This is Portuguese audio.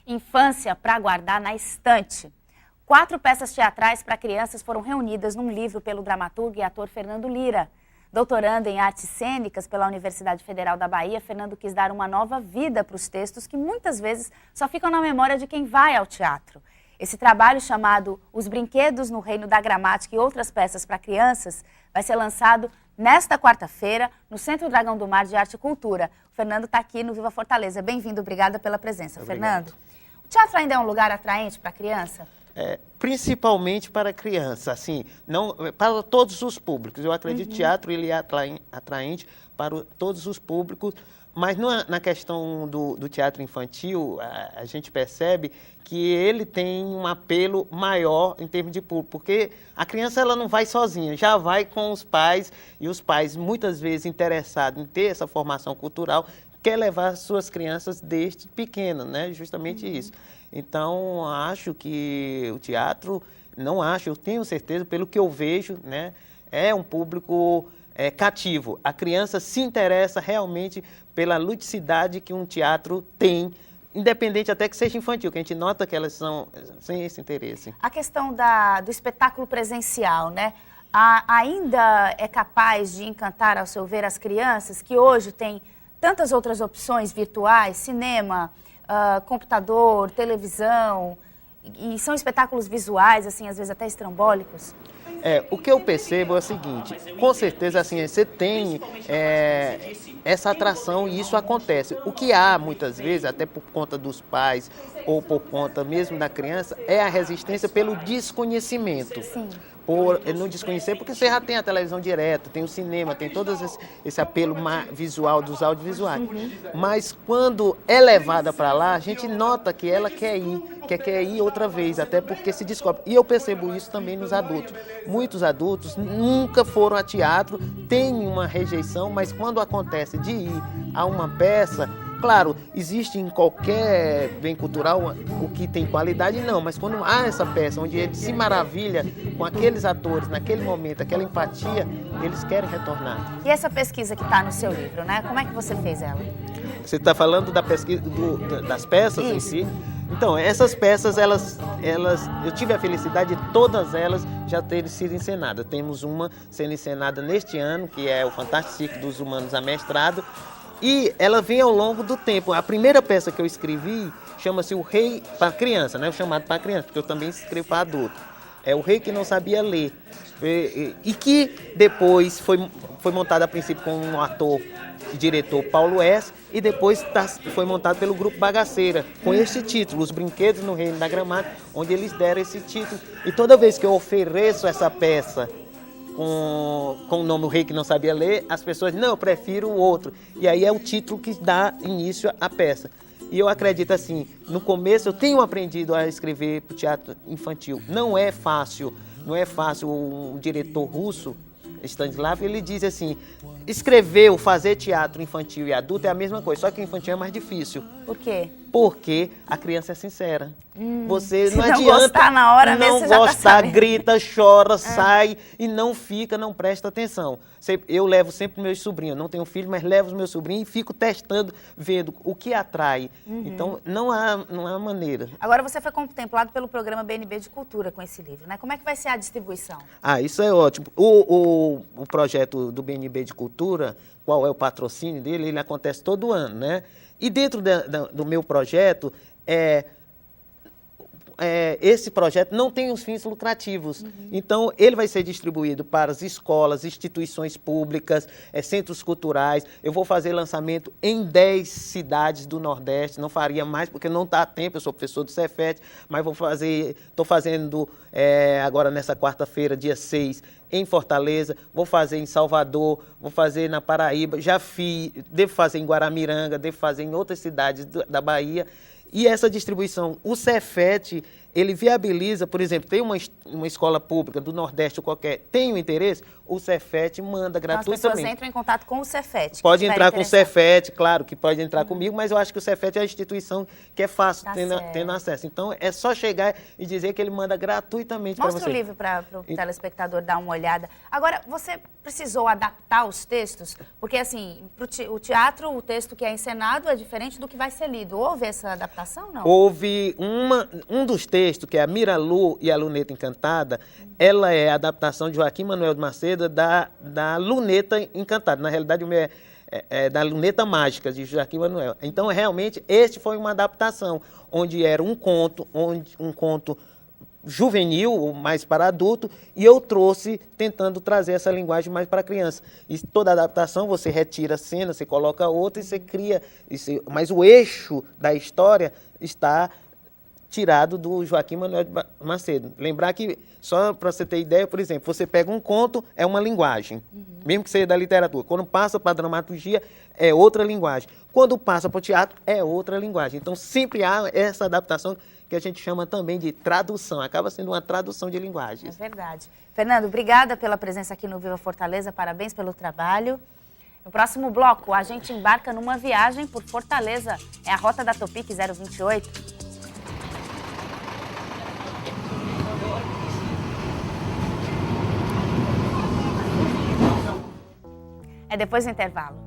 Infância para guardar na estante. 4 peças teatrais para crianças foram reunidas num livro pelo dramaturgo e ator Fernando Lira. Doutorando em artes cênicas pela Universidade Federal da Bahia, Fernando quis dar uma nova vida para os textos que muitas vezes só ficam na memória de quem vai ao teatro. Esse trabalho, chamado Os Brinquedos no Reino da Gramática e Outras Peças para Crianças, vai ser lançado nesta quarta-feira no Centro Dragão do Mar de Arte e Cultura. O Fernando está aqui no Viva Fortaleza. Bem-vindo, obrigada pela presença. Obrigado. Fernando, o teatro ainda é um lugar atraente para a criança? Principalmente para criança, assim, não para todos os públicos. Eu acredito que o teatro ele é atraente para todos os públicos, mas na questão do teatro infantil, a gente percebe que ele tem um apelo maior em termos de público, porque a criança ela não vai sozinha, já vai com os pais, e os pais, muitas vezes interessados em ter essa formação cultural, quer levar suas crianças desde pequena, né? Justamente isso. Então, acho que o teatro, eu tenho certeza, pelo que eu vejo, né, é um público cativo. A criança se interessa realmente pela ludicidade que um teatro tem, independente até que seja infantil, que a gente nota que elas são sem esse interesse. A questão do espetáculo presencial, né? Ainda é capaz de encantar, ao seu ver, as crianças que hoje têm tantas outras opções virtuais, cinema, computador, televisão, e são espetáculos visuais, assim, às vezes até estrambólicos? O que eu percebo é o seguinte, com certeza assim, você tem essa atração e isso acontece. O que há muitas vezes, até por conta dos pais ou por conta mesmo da criança, é a resistência pelo desconhecimento. Sim. Por não desconhecer, porque você já tem a televisão direta, tem o cinema, tem todo esse apelo visual dos audiovisuais. Mas quando é levada para lá, a gente nota que ela quer ir outra vez, até porque se descobre. E eu percebo isso também nos adultos. Muitos adultos nunca foram a teatro, têm uma rejeição, mas quando acontece de ir a uma peça, claro, existe em qualquer bem cultural o que tem qualidade, não, mas quando há essa peça onde ele se maravilha com aqueles atores, naquele momento, aquela empatia, eles querem retornar. E essa pesquisa que está no seu livro, né? Como é que você fez ela? Você está falando da pesquisa das peças em si? Então, essas peças, eu tive a felicidade de todas elas já terem sido encenadas. Temos uma sendo encenada neste ano, que é o Fantástico Circo dos Humanos Amestrado, e ela vem ao longo do tempo. A primeira peça que eu escrevi chama-se O Rei para Criança, né? O chamado para criança, porque eu também escrevo para adulto. É O Rei que Não Sabia Ler. E que depois foi montada a princípio com um ator e diretor Paulo S. E depois foi montado pelo Grupo Bagaceira, com esse título, Os Brinquedos no Reino da Gramática, onde eles deram esse título. E toda vez que eu ofereço essa peça com o nome O Rei que Não Sabia Ler, as pessoas, não, eu prefiro o outro. E aí é o título que dá início à peça. E eu acredito assim, no começo eu tenho aprendido a escrever para o teatro infantil. Não é fácil. O diretor russo, Stanislav, ele diz assim, escrever ou fazer teatro infantil e adulto é a mesma coisa, só que o infantil é mais difícil. Por quê? Porque a criança é sincera. Você Se não não adianta gostar na hora mesmo, você já tá gostar, sabendo. grita, chora, sai e não presta atenção. Eu levo sempre meus sobrinhos, não tenho filho, mas levo os meus sobrinhos e fico testando, vendo o que atrai. Então, não há maneira. Agora você foi contemplado pelo programa BNB de Cultura com esse livro, né? Como é que vai ser a distribuição? Isso é ótimo. O projeto do BNB de Cultura, qual é o patrocínio dele, ele acontece todo ano, né? E dentro do meu projeto, esse projeto não tem os fins lucrativos. Então, ele vai ser distribuído para as escolas, instituições públicas, centros culturais. Eu vou fazer lançamento em 10 cidades do Nordeste. Não faria mais, porque não está a tempo. Eu sou professor do Cefet, mas estou fazendo agora nessa quarta-feira, dia 6, em Fortaleza, vou fazer em Salvador, vou fazer na Paraíba, devo fazer em Guaramiranga, devo fazer em outras cidades da Bahia. E essa distribuição, o Cefet, ele viabiliza, por exemplo, tem uma escola pública do Nordeste ou qualquer, tem o interesse, o Cefet manda gratuitamente. Então, as pessoas entram em contato com o Cefet. Pode entrar com o Cefet, claro que pode entrar comigo, mas eu acho que o Cefet é a instituição que é fácil tendo acesso. Então, é só chegar e dizer que ele manda gratuitamente para você. Mostra o livro para o telespectador dar uma olhada. Agora, você precisou adaptar os textos? Porque, assim, o teatro, o texto que é encenado é diferente do que vai ser lido. Houve essa adaptação, não? Houve um dos textos, que é a Miralu e a Luneta Encantada, ela é a adaptação de Joaquim Manuel de Macedo da Luneta Encantada. Na realidade, o meu é da Luneta Mágica, de Joaquim Manuel. Então, realmente, este foi uma adaptação, onde era um conto juvenil, mais para adulto, e eu trouxe tentando trazer essa linguagem mais para criança. E toda adaptação, você retira a cena, você coloca outra e você cria, mas o eixo da história está tirado do Joaquim Manuel de Macedo. Lembrar que, só para você ter ideia, por exemplo, você pega um conto, é uma linguagem, mesmo que seja da literatura. Quando passa para a dramaturgia, é outra linguagem. Quando passa para o teatro, é outra linguagem. Então, sempre há essa adaptação que a gente chama também de tradução. Acaba sendo uma tradução de linguagens. É verdade. Fernando, obrigada pela presença aqui no Viva Fortaleza. Parabéns pelo trabalho. No próximo bloco, a gente embarca numa viagem por Fortaleza. É a Rota da Topic 028. É depois do intervalo.